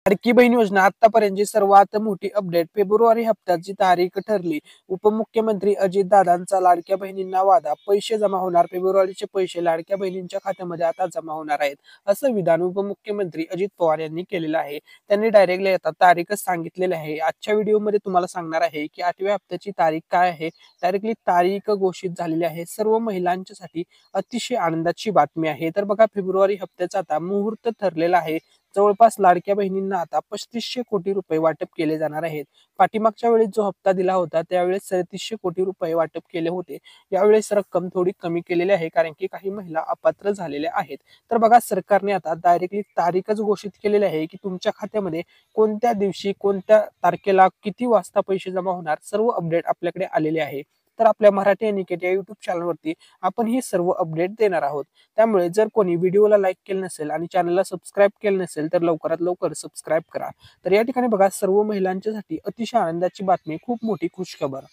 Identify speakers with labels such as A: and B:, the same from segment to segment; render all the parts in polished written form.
A: लाडकी बहीण योजना आतापर्यंतची सर्वात मोठी अपडेट. फेब्रुवारी हप्त्याची तारीख ठरली. उपमुख्यमंत्री अजितदादांचा लाडक्या बहिणींना वादा. पैसे जमा होणार. फेब्रुवारीचे पैसे लाडक्या बहिणींच्या खात्यामध्ये आता जमा होणार आहेत, असं विधान उपमुख्यमंत्री अजित पवार यांनी केलेलं आहे. त्यांनी डायरेक्टली आता तारीखच सांगितलेली आहे. आजच्या व्हिडिओमध्ये तुम्हाला सांगणार आहे की 8व्या हप्त्याची तारीख काय आहे. डायरेक्टली तारीख घोषित झालेली आहे. सर्व महिलांच्यासाठी अतिशय आनंदाची बातमी आहे. तर बघा, फेब्रुवारी हप्त्याचा आता मुहूर्त ठरलेला आहे. जवळपास लाडक्या बहिणींना आता 3500 कोटी रुपये वाटप केले जाणार आहेत. पाठीमागच्या वेळेस जो हप्ता दिला होता त्यावेळेस 3700 कोटी रुपये वाटप केले होते. यावेळेस रक्कम थोडी कमी केलेली आहे, कारण की काही महिला अपात्र झालेल्या आहेत. तर बघा, सरकारने आता डायरेक्टली तारीखच घोषित केलेली आहे की तुमच्या खात्यामध्ये कोणत्या दिवशी कोणत्या तारखेला किती वाजता पैसे जमा होणार, सर्व अपडेट आपल्याकडे आलेले आहे. तर आपल्या मराठी अनिकेत या युट्यूब चॅनलवरती आपण ही सर्व अपडेट देणार आहोत. त्यामुळे जर कोणी व्हिडिओला लाईक केलं नसेल आणि चॅनलला सबस्क्राईब केलं नसेल तर लवकरात लवकर सबस्क्राईब करा. तर या ठिकाणी बघा, सर्व महिलांच्यासाठी अतिशय आनंदाची बातमी, खूप मोठी खुशखबर.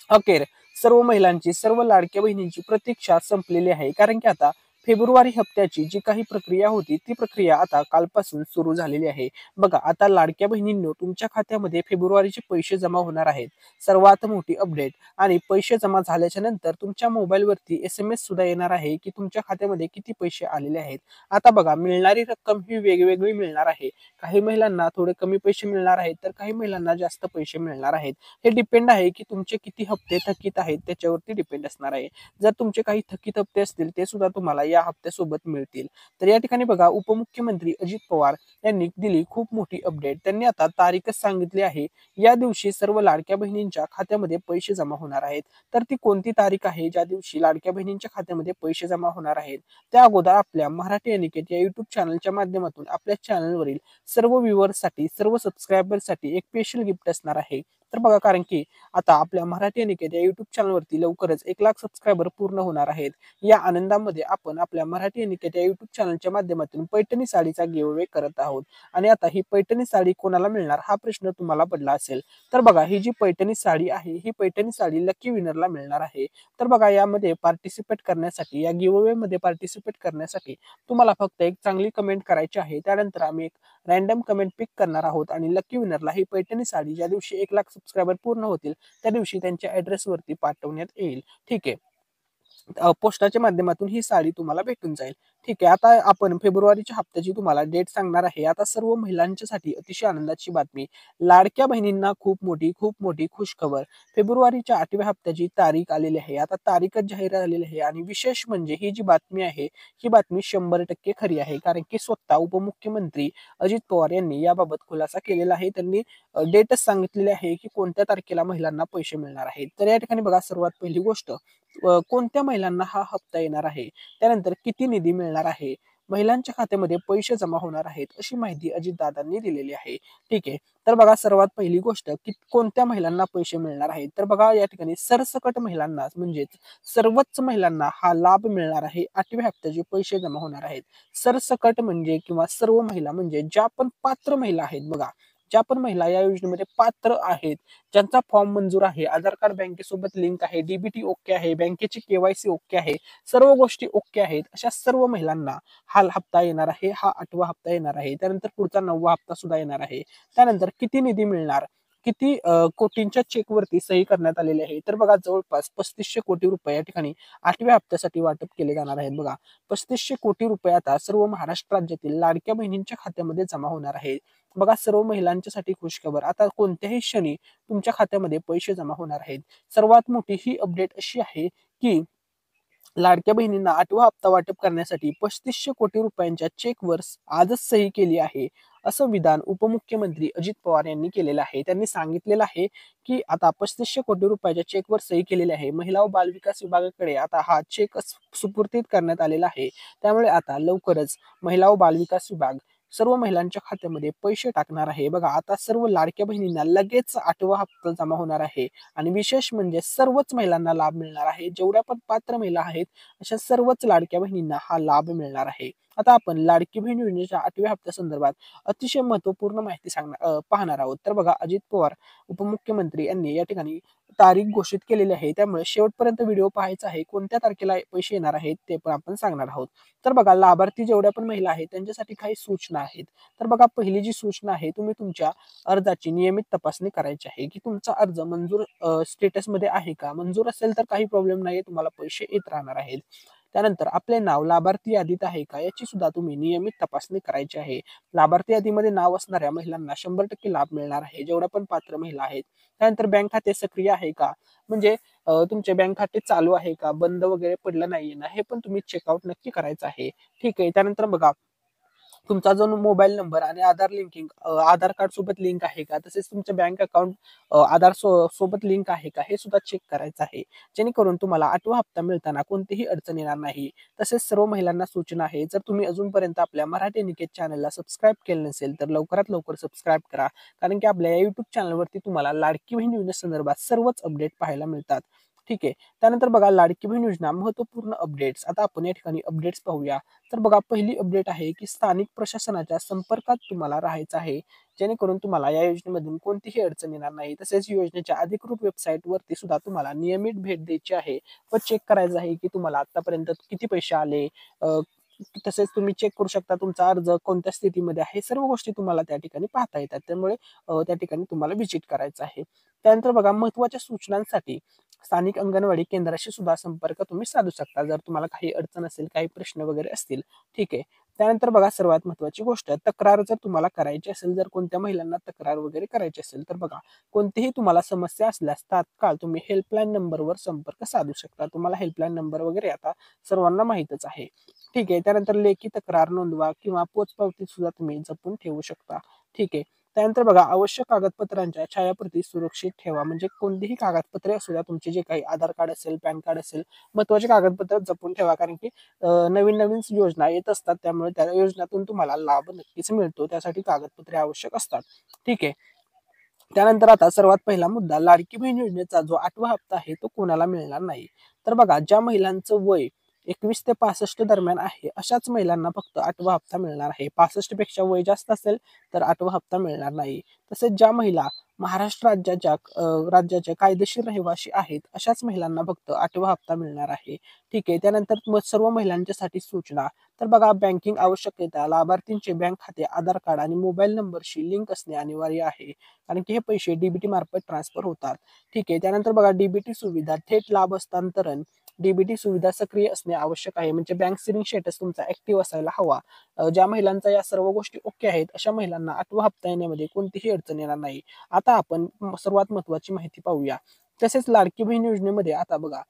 A: अखेर सर्व महिलांची, सर्व लाडक्या बहिणींची प्रतीक्षा संपलेली आहे, कारण की आता फेब्रुवारी हप्त्याची जी काही प्रक्रिया होती ती प्रक्रिया आता कालपासून सुरू झालेली आहे. बघा, आता लाडक्या बहिणींनो, तुमच्या खात्यामध्ये फेब्रुवारीचे पैसे जमा होणार आहेत. सर्वात मोठी अपडेट. आणि पैसे जमा झाल्याच्या नंतर तुमच्या मोबाईलवरती SMS सुद्धा येणार आहे की तुमच्या खात्यामध्ये किती पैसे आलेले आहेत. आता बघा, मिळणारी रक्कम ही वेगवेगळी मिळणार आहे. काही महिलांना थोडे कमी पैसे मिळणार आहेत, तर काही महिलांना जास्त पैसे मिळणार आहेत. हे डिपेंड आहे की तुमचे किती हप्ते थकीत आहेत त्याच्यावरती डिपेंड असणार आहे. जर तुमचे काही थकीत हप्ते असतील ते सुद्धा तुम्हाला या हप्त्यासोबत मिळतील. तर या ठिकाणी बघा, उपमुख्यमंत्री अजित पवार यांनी दिली खूप मोठी अपडेट. त्यांनी आता तारीखच सांगितली आहे. या दिवशी सर्व लाडक्या बहिणींच्या खात्यामध्ये पैसे जमा होणार आहेत. तर ती कोणती तारीख आहे ज्या दिवशी लाडक्या बहिणींच्या खात्यामध्ये पैसे जमा होणार आहेत? त्या अगोदर आपल्या मराठी अनिकेत या युट्यूब चॅनलच्या माध्यमातून आपल्या चॅनलवरील सर्व व्ह्युअर्ससाठी, सर्व सबस्क्रायबरसाठी एक स्पेशल गिफ्ट असणार आहे. तर बघा, कारण की आता आपल्या मराठी अनिकेत या युट्यूब चॅनलवरती लवकरच 1,00,000 सबस्क्रायबर पूर्ण होणार आहेत. या आनंदामध्ये आपण आपल्या मराठी अनिकेत या युट्यूब चॅनलच्या माध्यमातून पैठणी साडीचा गिव्ह अवे करत आहोत. आणि आता ही पैठणी साडी कोणाला मिळणार हा प्रश्न तुम्हाला पडला असेल. तर बघा, ही जी पैठणी साडी आहे ही पैठणी साडी लकी विनरला मिळणार आहे. तर बघा, यामध्ये पार्टिसिपेट करण्यासाठी, या गिव्ह अवे मध्ये पार्टिसिपेट करण्यासाठी तुम्हाला फक्त एक चांगली कमेंट करायची आहे. त्यानंतर आम्ही एक रॅन्डम कमेंट पिक करणार आहोत आणि लकी विनरला ही पैठणी साडी ज्या दिवशी 1,00,000 सबस्क्रायबर पूर्ण होतील त्या दिवशी त्यांच्या ॲड्रेसवरती पाठवण्यात येईल. ठीक आहे. पोस्टाच्या माध्यमातून ही साडी तुम्हाला भेटून जाईल. ठीक आहे. आता आपण फेब्रुवारीच्या हप्त्याची तुम्हाला डेट सांगणार आहे. आता सर्व महिलांच्यासाठी अतिशय आनंदाची बातमी. लाडक्या बहिणींना खूप मोठी खुशखबर. फेब्रुवारीच्या 8व्या हप्त्याची तारीख आलेली आहे. आता तारीखच जाहीर झालेली आहे आणि विशेष म्हणजे ही जी बातमी आहे ही बातमी 100% खरी आहे, कारण की स्वतः उपमुख्यमंत्री अजित पवार यांनी याबाबत खुलासा केलेला आहे. त्यांनी डेटच सांगितलेली आहे की कोणत्या तारखेला महिलांना पैसे मिळणार आहेत. तर या ठिकाणी बघा, सर्वात पहिली गोष्ट, कोणत्या महिलांना हा हप्ता येणार आहे, त्यानंतर किती निधी मिळणार आहे, महिलांच्या खात्यामध्ये पैसे जमा होणार आहेत, अशी माहिती अजितदादांनी दिलेली आहे. ठीक आहे. तर बघा, सर्वात पहिली गोष्ट की कोणत्या महिलांना पैसे मिळणार आहेत. तर बघा, या ठिकाणी सरसकट महिलांना, म्हणजेच सर्वच महिलांना हा लाभ मिळणार आहे. 8व्या हप्त्याचे पैसे जमा होणार आहेत. सरसकट म्हणजे किंवा सर्व महिला म्हणजे ज्या पण पात्र महिला आहेत, बघा, ज्या पण महिला या योजनेमध्ये पात्र आहेत, ज्यांचा फॉर्म मंजूर आहे, आधार कार्ड बँकेसोबत लिंक आहे, डीबीटी ओके आहे, बँकेची केवायसी ओके आहे, सर्व गोष्टी ओके आहेत, अशा सर्व महिलांना हा हप्ता येणार आहे. हा 8वा हप्ता येणार आहे. त्यानंतर पुढचा 9वा हप्ता सुद्धा येणार आहे. त्यानंतर किती निधी मिळणार, किती कोटींच्या चेकवरती सही करण्यात आलेली आहे. तर बघा, जवळपास 3500 कोटी रुपये या ठिकाणी 8व्या हप्त्यासाठी वाटप केले जाणार आहेत. बघा, 3500 कोटी रुपये आता सर्व महाराष्ट्र राज्यातील लाडक्या बहिणींच्या खात्यामध्ये जमा होणार आहेत. बघा, सर्व महिलांच्यासाठी खुशखबर. आता कोणत्याही क्षणी तुमच्या खात्यामध्ये पैसे जमा होणार आहेत. सर्वात मोठी ही अपडेट अशी आहे की लाडक्या बहिणींना 8वा हप्ता वाटप करण्यासाठी 3500 कोटी रुपयांच्या चेकवर आजच सही केली आहे, असं विधान उपमुख्यमंत्री अजित पवार यांनी केलेलं आहे. त्यांनी सांगितलेलं आहे की आता 3500 कोटी रुपयाच्या चेकवर सही केलेली आहे. महिला व बालविकास विभागाकडे आता हा चेक सुपूर्तीत करण्यात आलेला आहे. त्यामुळे आता लवकरच महिला व बालविकास विभाग सर्व महिलांच्या खात्यामध्ये पैसे टाकणार आहे. बघा, आता सर्व लाडक्या बहिणींना लगेच 8वा हप्ता जमा होणार आहे. आणि विशेष म्हणजे सर्वच महिलांना लाभ मिळणार आहे. जेवढ्या पण पात्र महिला आहेत अशा सर्वच लाडक्या बहिणींना हा लाभ मिळणार आहे. आता आपण लाडकी बहीण योजनेच्या 8व्या हप्त्यासंदर्भात अतिशय महत्त्वपूर्ण माहिती पाहणार आहोत. तर बघा, अजित पवार उपमुख्यमंत्री यांनी या ठिकाणी तारीख घोषित केलेली आहे. त्यामुळे शेवटपर्यंत व्हिडिओ पाहायचा आहे. कोणत्या तारखेला पैसे येणार आहेत ते पण आपण सांगणार आहोत. तर बघा, लाभार्थी जेवढ्या पण महिला आहेत त्यांच्यासाठी काही सूचना आहेत. तर बघा, पहिली जी सूचना आहे, तुम्ही तुमच्या अर्जाची नियमित तपासणी करायची आहे, की तुमचा अर्ज मंजूर स्टेटसमध्ये आहे का? मंजूर असेल तर काही प्रॉब्लेम नाहीये, तुम्हाला पैसे येत राहणार आहेत. त्यानंतर आपले नाव लाभार्थी यादीत आहे का याची सुद्धा तुम्ही नियमित तपासणी करायची आहे. लाभार्थी यादीमध्ये नाव असणाऱ्या महिलांना 100% लाभ मिळणार आहे, जेवढ्या पण पात्र महिला आहेत. त्यानंतर बँक खाते सक्रिय आहे का? म्हणजे तुमचे बँक खाते चालू आहे का? बंद वगैरे पडलं नाहीये ना? हे पण तुम्ही चेकआउट नक्की करायचं आहे. ठीक आहे. त्यानंतर बघा, तुमचा जो मोबाईल नंबर आणि आधार आधार कार्ड सोबत लिंक आहे का? तसेच तुमचं बँक अकाउंट आधार सोबत लिंक आहे का? हे सुद्धा चेक करायचं आहे. जेणेकरून तुम्हाला 8वा हप्ता मिळताना कोणतीही अडचण येणार नाही. तसेच सर्व महिलांना सूचना आहे, जर तुम्ही अजूनपर्यंत आपल्या मराठी निकेत चॅनलला सबस्क्राईब केलं नसेल, तर लवकरात लवकर सबस्क्राईब करा. कारण की आपल्या या YouTube चॅनलवरती तुम्हाला लाडकी बहीण योजनेसंदर्भात सर्वच अपडेट पाहायला मिळतात. ठीक आहे. त्यानंतर बघा, लाडकी बहीण योजना महत्त्वपूर्ण अपडेट्स. आता आपण या ठिकाणी अपडेट्स पाहूया. तर बघा, पहिली अपडेट आहे, की स्थानिक प्रशासनाच्या संपर्कात तुम्हाला राहायचं आहे. जेणेकरून तुम्हाला या योजनेमधून कोणतीही अडचण येणार नाही. तसेच योजनेच्या अधिकृत वेबसाईटवरती सुद्धा तुम्हाला नियमित भेट द्यायची आहे व चेक करायचं आहे, की तुम्हाला आतापर्यंत किती पैसे आले. तसेच तुम्ही चेक करू शकता तुमचा अर्ज कोणत्या स्थितीमध्ये आहे. सर्व गोष्टी तुम्हाला त्या ठिकाणी पाहता येतात. त्यामुळे त्या ठिकाणी तुम्हाला व्हिजिट करायचं आहे. त्यानंतर बघा, महत्त्वाच्या सूचनांसाठी स्थानिक अंगणवाडी केंद्राशी सुद्धा संपर्क तुम्ही साधू शकता, जर तुम्हाला काही अडचण असेल, काही प्रश्न वगैरे असतील. ठीक आहे. त्यानंतर बघा, सर्वात महत्त्वाची गोष्ट, तक्रार जर तुम्हाला करायची असेल, जर कोणत्या महिलांना तक्रार वगैरे करायची असेल, तर बघा, कोणतीही तुम्हाला समस्या असल्यास तात्काळ तुम्ही हेल्पलाईन नंबरवर संपर्क साधू शकता. तुम्हाला हेल्पलाईन नंबर वगैरे आता सर्वांना माहीतच आहे. ठीक आहे. त्यानंतर लेखी तक्रार नोंदवा किंवा पोचपावती सुद्धा तुम्ही जपून ठेवू शकता. ठीक आहे. त्यानंतर बघा, आवश्यक कागदपत्रांच्या छायाप्रती सुरक्षित ठेवा. म्हणजे कोणतीही कागदपत्रे असू द्या, तुमचे जे काही आधार कार्ड असेल, पॅन कार्ड असेल, महत्त्वाचे कागदपत्र जपून ठेवा. कारण की नवीन-नवीन योजना येत असतात. त्यामुळे त्या योजनेतून तुम्हाला लाभ नक्कीच मिळतो. त्यासाठी कागदपत्रे आवश्यक असतात. ठीक आहे. त्यानंतर आता सर्वात पहिला मुद्दा, लाडकी बहीण योजनेचा जो 8वा हप्ता आहे तो कोणाला मिळणार नाही. तर बघा, ज्या महिलांचं वय 21 ते 65 दरम्यान आहे, अशाच महिलांना फक्त 8वा हप्ता मिळणार आहे. 65 पेक्षा वय जास्त असेल तर 8वा हप्ता मिळणार नाही. तसेच ज्या महिला महाराष्ट्र राज्याच्या कायदेशीर रहिवासी आहेत, अशाच महिलांना फक्त 8वा हप्ता मिळणार आहे. ठीक आहे. त्यानंतर मग सर्व महिलांच्यासाठी सूचना. तर बघा, बँकिंग आवश्यकता, लाभार्थींचे बँक खाते, आधार कार्ड आणि मोबाईल नंबरशी लिंक असणे अनिवार्य आहे. कारण की हे पैसे डीबीटी मार्फत ट्रान्सफर होतात. ठीक आहे. त्यानंतर बघा, डीबीटी सुविधा, थेट लाभ हस्तांतरण, डीबीटी सुविधा सक्रिय असणे आवश्यक आहे. म्हणजे बँक सेव्हिंग स्टेटस तुमचा ऍक्टिव्ह असायला हवा. ज्या महिलांचा या सर्व गोष्टी ओके आहेत, अशा महिलांना 8वा हप्ता येण्यामध्ये कोणतीही अडचण येणार नाही. आता आपण सर्वात महत्त्वाची माहिती पाहूया. तसेच लाडकी बहीण योजनेमध्ये आता बघा,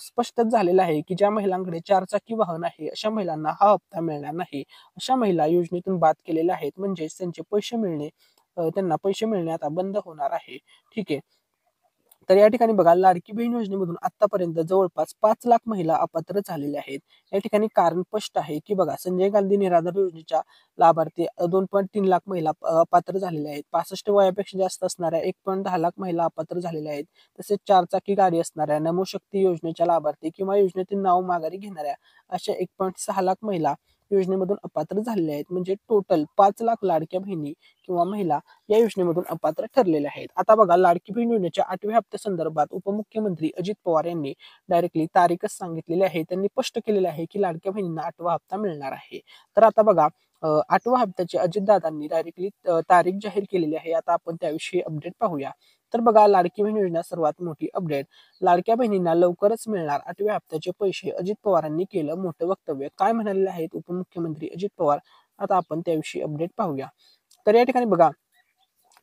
A: स्पष्टच झालेलं आहे, की ज्या महिलांकडे 4 चाकी वाहन आहे, अशा महिलांना हा हप्ता मिळणार नाही. अशा महिला योजनेतून बाद केलेल्या आहेत. म्हणजेच त्यांना पैसे मिळणे आता बंद होणार आहे. ठीक आहे. तर या ठिकाणी बघा, लाडकी बहीण योजनेमधून आतापर्यंत जवळपास 5 लाख महिला अपात्र झालेल्या आहेत. या ठिकाणी कारण स्पष्ट आहे, की बघा, संजय गांधी निराधार योजनेच्या लाभार्थी 2.3 लाख महिला अपात्र झालेल्या आहेत. 65 वयापेक्षा जास्त असणाऱ्या 1.10 लाख महिला अपात्र झालेल्या आहेत. तसेच 4 चाकी गाडी असणाऱ्या, नमोशक्ती योजनेच्या लाभार्थी किंवा योजनेतील नाव माघारी घेणाऱ्या अशा 1.6 लाख महिला योजनेमधून अपात्र झालेल्या आहेत. म्हणजे टोटल 5 लाख लाडक्या बहिणी किंवा महिला या योजनेमधून अपात्र ठरलेले आहेत. आता बघा, लाडकी बहीण योजनेच्या 8व्या हप्त्यासंदर्भात उपमुख्यमंत्री अजित पवार यांनी डायरेक्टली तारीखच सांगितलेली आहे. त्यांनी स्पष्ट केलेले आहे, की लाडक्या बहिणींना 8वा हप्ता मिळणार आहे. तर आता बघा, 8व्या हप्त्याची अजितदादांनी डायरेक्टली तारीख जाहीर केलेली आहे. आता आपण त्याविषयी अपडेट पाहूया. तर बघा, लाडकी बहीण योजना सर्वात मोठी अपडेट. लाडक्या बहिणींना लवकरच मिळणार 8व्या हप्त्याचे पैसे. अजित पवारांनी केलं मोठं वक्तव्य. काय म्हणालेले आहेत उपमुख्यमंत्री अजित पवार? आता आपण त्याविषयी अपडेट पाहूया. तर या ठिकाणी बघा,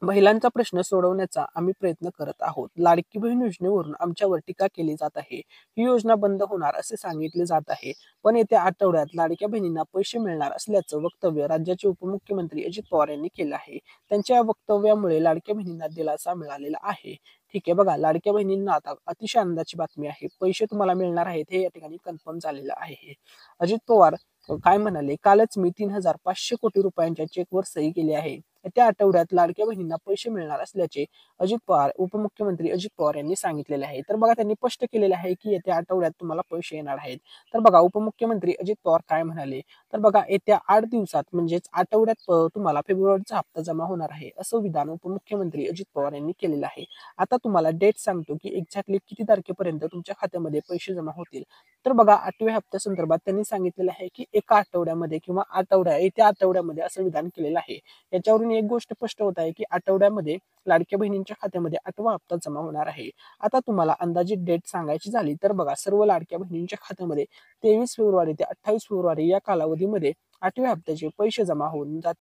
A: महिलांचा प्रश्न सोडवण्याचा आम्ही प्रयत्न करत आहोत. लाडकी बहीण योजनेवरून आमच्यावर टीका केली जात आहे. ही योजना बंद होणार असे सांगितले जात आहे. पण येत्या आठवड्यात लाडक्या बहिणींना पैसे मिळणार असल्याचं वक्तव्य राज्याचे उपमुख्यमंत्री अजित पवार यांनी केलं आहे. त्यांच्या या वक्तव्यामुळे लाडक्या बहिणींना दिलासा मिळालेला आहे. ठीक आहे. बघा, लाडक्या बहिणींना आता अतिशय आनंदाची बातमी आहे. पैसे तुम्हाला मिळणार आहेत, हे या ठिकाणी कन्फर्म झालेलं आहे. अजित पवार काय म्हणाले? कालच मी 3,500 कोटी रुपयांच्या चेकवर सही केली आहे. येत्या आठवड्यात लाडक्या बहिणींना पैसे मिळणार असल्याचे अजित पवार उपमुख्यमंत्री अजित पवार यांनी सांगितलेले आहे. तर बघा त्यांनी स्पष्ट केलेले आहे की येत्या आठवड्यात तुम्हाला पैसे येणार आहेत. तर बघा उपमुख्यमंत्री अजित पवार काय म्हणाले, तर बघा येत्या 8 दिवसात म्हणजेच आठवड्यात तुम्हाला फेब्रुवारीचा हप्ता जमा होणार आहे, असं विधान उपमुख्यमंत्री अजित पवार यांनी केलेलं आहे. आता तुम्हाला डेट सांगतो की एक्झॅक्टली किती तारखेपर्यंत तुमच्या खात्यामध्ये पैसे जमा होतील. तर बघा 8व्या हप्त्यासंदर्भात त्यांनी सांगितलेलं आहे की एका आठवड्यामध्ये किंवा येत्या आठवड्यामध्ये असं विधान केलेलं आहे. याच्यावरून एक गोष्ट स्पष्ट होत आहे की आठवड्यामध्ये लाडक्या बहिणींच्या खात्यामध्ये 8वा हप्ता जमा होणार आहे. आता तुम्हाला अंदाजित डेट सांगायची झाली तर बघा सर्व लाडक्या बहिणींच्या खात्यामध्ये 23 फेब्रुवारी ते 28 फेब्रुवारी या कालावधीमध्ये 8व्या हप्त्याचे पैसे जमा होऊन जातील.